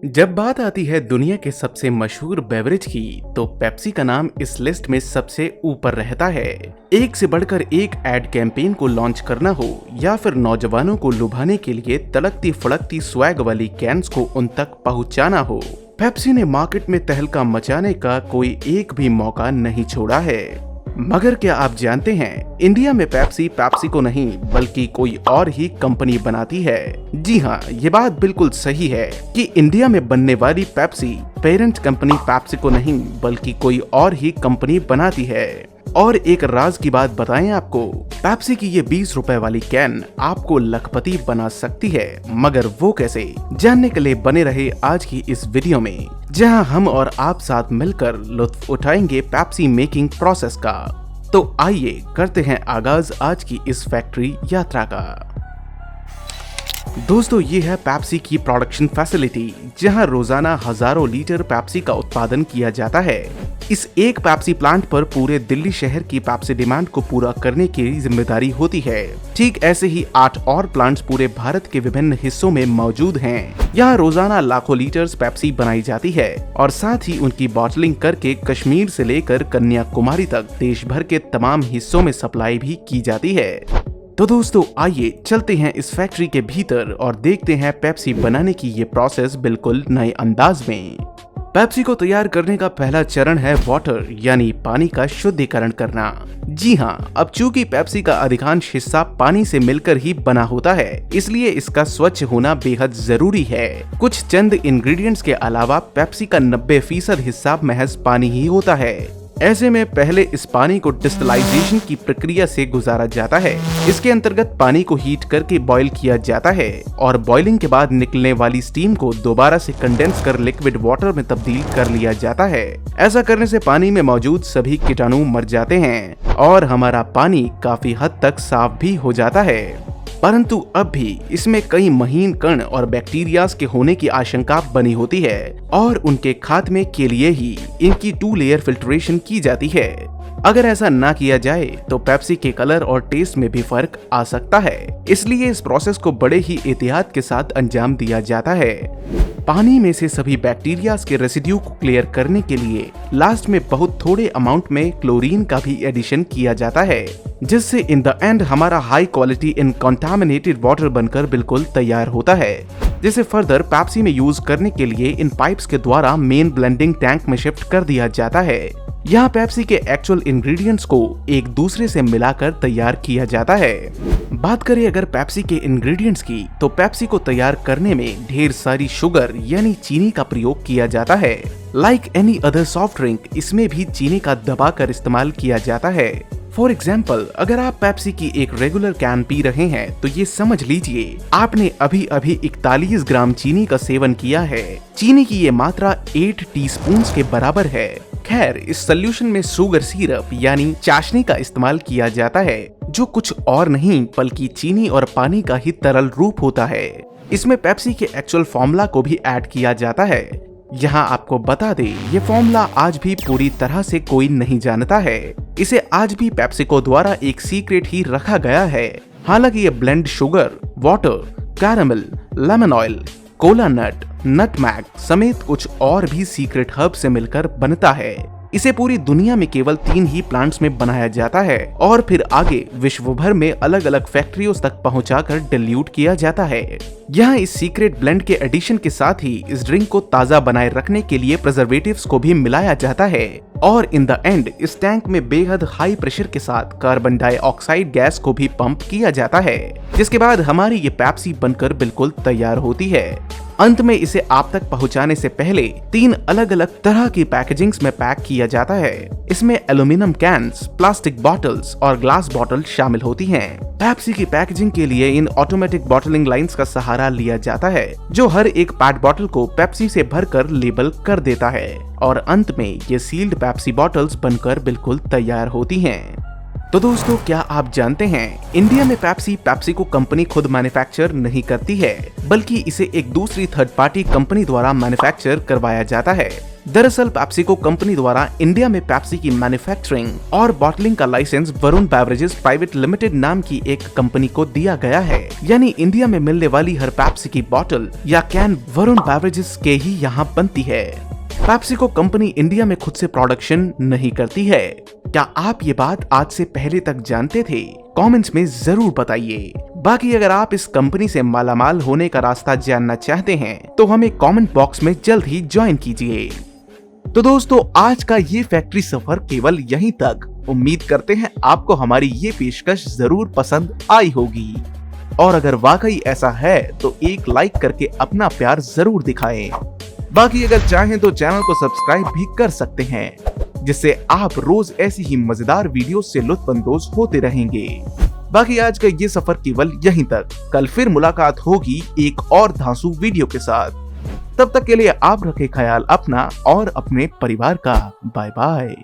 जब बात आती है दुनिया के सबसे मशहूर बेवरेज की, तो पेप्सी का नाम इस लिस्ट में सबसे ऊपर रहता है। एक से बढ़कर एक एड कैंपेन को लॉन्च करना हो या फिर नौजवानों को लुभाने के लिए तड़कती फड़कती स्वैग वाली कैंस को उन तक पहुंचाना हो, पेप्सी ने मार्केट में तहलका मचाने का कोई एक भी मौका नहीं छोड़ा है। मगर क्या आप जानते हैं, इंडिया में पेप्सी को नहीं बल्कि कोई और ही कंपनी बनाती है। जी हाँ, ये बात बिल्कुल सही है कि इंडिया में बनने वाली पेप्सी पेरेंट कंपनी पेप्सी को नहीं बल्कि कोई और ही कंपनी बनाती है। और एक राज की बात बताएं आपको, पेप्सी की ये 20 रुपए वाली कैन आपको लखपति बना सकती है। मगर वो कैसे, जानने के लिए बने रहे आज की इस वीडियो में, जहां हम और आप साथ मिलकर लुत्फ उठाएंगे पेप्सी मेकिंग प्रोसेस का। तो आइए करते हैं आगाज आज की इस फैक्ट्री यात्रा का। दोस्तों, ये है पेप्सी की प्रोडक्शन फैसिलिटी, जहां रोजाना हजारों लीटर पेप्सी का उत्पादन किया जाता है। इस एक पेप्सी प्लांट पर पूरे दिल्ली शहर की पेप्सी डिमांड को पूरा करने की जिम्मेदारी होती है। ठीक ऐसे ही 8 और प्लांट्स पूरे भारत के विभिन्न हिस्सों में मौजूद हैं। यहाँ रोजाना लाखों लीटर्स पेप्सी बनाई जाती है और साथ ही उनकी बॉटलिंग करके कश्मीर से लेकर कन्याकुमारी तक देश भर के तमाम हिस्सों में सप्लाई भी की जाती है। तो दोस्तों, आइए चलते हैं इस फैक्ट्री के भीतर और देखते हैं पेप्सी बनाने की ये प्रोसेस बिल्कुल नए अंदाज में। पेप्सी को तैयार करने का पहला चरण है वाटर यानी पानी का शुद्धिकरण करना। जी हाँ, अब चूंकि पेप्सी का अधिकांश हिस्सा पानी से मिलकर ही बना होता है, इसलिए इसका स्वच्छ होना बेहद जरूरी है। कुछ चंद इंग्रेडिएंट्स के अलावा पेप्सी का 90% हिस्सा महज पानी ही होता है। ऐसे में पहले इस पानी को डिस्टिलाइजेशन की प्रक्रिया से गुजारा जाता है। इसके अंतर्गत पानी को हीट करके बॉईल किया जाता है और बॉइलिंग के बाद निकलने वाली स्टीम को दोबारा से कंडेंस कर लिक्विड वाटर में तब्दील कर लिया जाता है। ऐसा करने से पानी में मौजूद सभी कीटाणु मर जाते हैं और हमारा पानी काफी हद तक साफ भी हो जाता है। परंतु अब भी इसमें कई महीन कण और बैक्टीरियाज के होने की आशंका बनी होती है और उनके खात्मे के लिए ही इनकी 2 लेयर फिल्ट्रेशन की जाती है। अगर ऐसा ना किया जाए तो पेप्सी के कलर और टेस्ट में भी फर्क आ सकता है। इसलिए इस प्रोसेस को बड़े ही एहतियात के साथ अंजाम दिया जाता है। पानी में से सभी बैक्टीरियाज के रेसिड्यू को क्लियर करने के लिए लास्ट में बहुत थोड़े अमाउंट में क्लोरीन का भी एडिशन किया जाता है, जिससे इन द एंड हमारा हाई क्वालिटी इनकंटामिनेटेड वाटर बनकर बिल्कुल तैयार होता है, जिसे फर्दर पेप्सी में यूज करने के लिए इन पाइप्स के द्वारा मेन ब्लेंडिंग टैंक में शिफ्ट कर दिया जाता है। यहाँ पेप्सी के एक्चुअल इंग्रेडिएंट्स को एक दूसरे से मिलाकर तैयार किया जाता है। बात करें अगर पेप्सी के इंग्रेडिएंट्स की, तो पेप्सी को तैयार करने में ढेर सारी शुगर यानी चीनी का प्रयोग किया जाता है। Like any other soft drink, इसमें भी चीनी का दबाकर इस्तेमाल किया जाता है। फॉर एग्जाम्पल, अगर आप पेप्सी की एक रेगुलर कैन पी रहे हैं तो ये समझ लीजिए आपने अभी अभी 41 ग्राम चीनी का सेवन किया है। चीनी की ये मात्रा 8 टीस्पून के बराबर है। खैर, इस सोल्यूशन में शुगर सिरप यानी चाशनी का इस्तेमाल किया जाता है, जो कुछ और नहीं बल्कि चीनी और पानी का ही तरल रूप होता है। इसमें पेप्सी के एक्चुअल फॉर्मूला को भी ऐड किया जाता है। यहाँ आपको बता दें, ये फॉर्मूला आज भी पूरी तरह से कोई नहीं जानता है। इसे आज भी पेप्सिको द्वारा एक सीक्रेट ही रखा गया है। हालांकि ये blend sugar, water, caramel, lemon oil, cola nut, nutmeg समेत कुछ और भी सीक्रेट हर्ब से मिलकर बनता है। इसे पूरी दुनिया में केवल 3 ही प्लांट्स में बनाया जाता है और फिर आगे विश्व भर में अलग अलग फैक्ट्रियों तक पहुंचाकर डिल्यूट किया जाता है। यहाँ इस सीक्रेट ब्लेंड के एडिशन के साथ ही इस ड्रिंक को ताज़ा बनाए रखने के लिए प्रिजर्वेटिव्स को भी मिलाया जाता है और इन द एंड इस टैंक में बेहद हाई प्रेशर के साथ कार्बन डाइऑक्साइड गैस को भी पंप किया जाता है, जिसके बाद हमारी ये पेप्सी बनकर बिल्कुल तैयार होती है। अंत में इसे आप तक पहुंचाने से पहले 3 अलग अलग तरह की पैकेजिंग्स में पैक किया जाता है। इसमें एल्यूमिनियम कैन्स, प्लास्टिक बॉटल्स और ग्लास बॉटल शामिल होती हैं। पेप्सी की पैकेजिंग के लिए इन ऑटोमेटिक बॉटलिंग लाइंस का सहारा लिया जाता है, जो हर एक पैट बॉटल को पेप्सी से भरकर लेबल कर देता है और अंत में ये सील्ड पेप्सी बॉटल्स बनकर बिल्कुल तैयार होती हैं। तो दोस्तों, क्या आप जानते हैं, इंडिया में पेप्सी को कंपनी खुद मैन्युफैक्चर नहीं करती है, बल्कि इसे एक दूसरी थर्ड पार्टी कंपनी द्वारा मैन्युफैक्चर करवाया जाता है। दरअसल पेप्सिको कंपनी द्वारा इंडिया में पेप्सी की मैन्युफैक्चरिंग और बॉटलिंग का licence Varun beverages private limited नाम की एक कंपनी को दिया गया है। यानी इंडिया में मिलने वाली हर पेप्सी की बोतल या कैन वरुण बेवरेजेस के ही यहाँ बनती है। पेप्सिको कंपनी इंडिया में खुद से प्रोडक्शन नहीं करती है। क्या आप ये बात आज से पहले तक जानते थे? कमेंट्स में जरूर बताइए। बाकी अगर आप इस कंपनी से मालामाल होने का रास्ता जानना चाहते हैं तो हमें कमेंट बॉक्स में जल्द ही ज्वाइन कीजिए। तो दोस्तों, आज का ये फैक्ट्री सफर केवल यहीं तक। उम्मीद करते हैं आपको हमारी ये पेशकश जरूर पसंद आई होगी, और अगर वाकई ऐसा है तो एक लाइक करके अपना प्यार जरूर दिखाएं। बाकी अगर चाहें तो चैनल को सब्सक्राइब भी कर सकते हैं, जिससे आप रोज ऐसी ही मजेदार वीडियो से लुत्फानंदोज होते रहेंगे। बाकी आज का ये सफर केवल यहीं तक। कल फिर मुलाकात होगी एक और धांसू वीडियो के साथ। तब तक के लिए आप रखें ख्याल अपना और अपने परिवार का। Bye bye.